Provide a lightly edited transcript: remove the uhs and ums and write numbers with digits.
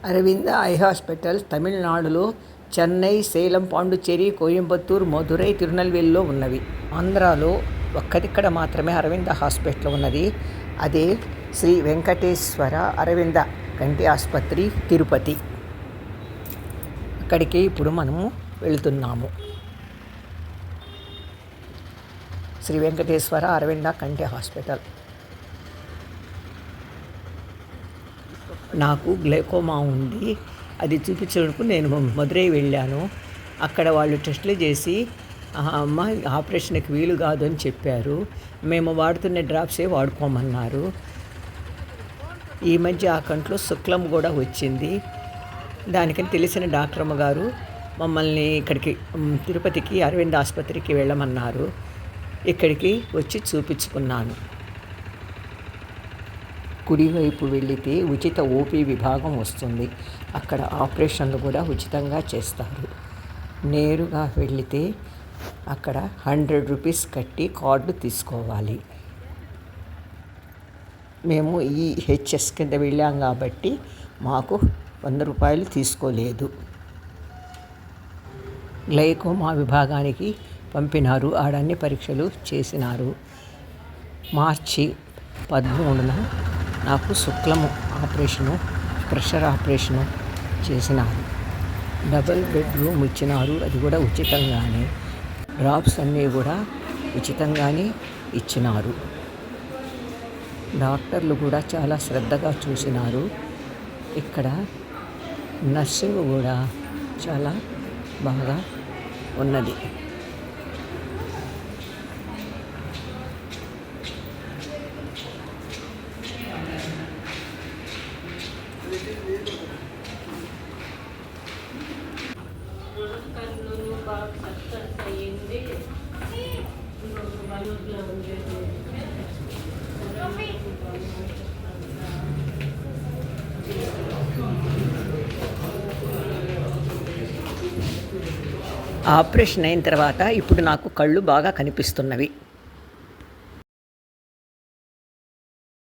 Aravinda eye hospital తమిళనాడులో చెన్నై, సేలం, పాండుచ్చేరి, కోయంబత్తూర్, మదురై, తిరునెల్వేలిలో ఉన్నవి. ఆంధ్రాలో ఒక్కదిక్కడ మాత్రమే అరవింద హాస్పిటల్ ఉన్నది. అదే శ్రీ వెంకటేశ్వర అరవింద కంటి ఆసుపత్రి, తిరుపతి. అక్కడికి ఇప్పుడు మనము వెళుతున్నాము. శ్రీ వెంకటేశ్వర అరవింద కంటి హాస్పిటల్. నాకు గ్లైకోమా ఉంది. అది చూపించడానికి నేను మదురై వెళ్ళాను. అక్కడ వాళ్ళు టెస్టులు చేసి అమ్మ ఆపరేషన్కి వీలు కాదు అని చెప్పారు. మేము వాడుతున్న డ్రాప్సే వాడుకోమన్నారు. ఈ మధ్య ఆ కంట్లో శుక్లం కూడా వచ్చింది. దానికని తెలిసిన డాక్టర్ అమ్మ గారు మమ్మల్ని ఇక్కడికి తిరుపతికి అరవింద్ ఆసుపత్రికి వెళ్ళమన్నారు. ఇక్కడికి వచ్చి చూపించుకున్నాను. కుడివైపు వెళితే ఉచిత ఓపీ విభాగం వస్తుంది. అక్కడ ఆపరేషన్లు కూడా ఉచితంగా చేస్తారు. నేరుగా వెళితే అక్కడ 100 రూపీస్ కట్టి కార్డు తీసుకోవాలి. మేము ఈ హెచ్ఎస్ కింద వెళ్ళాం కాబట్టి మాకు 100 రూపాయలు తీసుకోలేదు. గ్లైకోమా విభాగానికి పంపినారు. ఆడన్ని పరీక్షలు చేసినారు. మార్చి 13న నాకు శుక్లము ఆపరేషను, ప్రెషర్ ఆపరేషను చేసినారు. డబుల్ బెడ్రూమ్ ఇచ్చినారు. అది కూడా ఉచితంగానే. డ్రాప్స్ అన్నీ కూడా ఉచితంగానే ఇచ్చినారు. డాక్టర్లు కూడా చాలా శ్రద్ధగా చూసినారు. ఇక్కడ నర్సింగ్ కూడా చాలా బాగా ఉన్నది. ఆపరేషన్ అయిన తర్వాత ఇప్పుడు నాకు కళ్ళు బాగా కనిపిస్తున్నవి.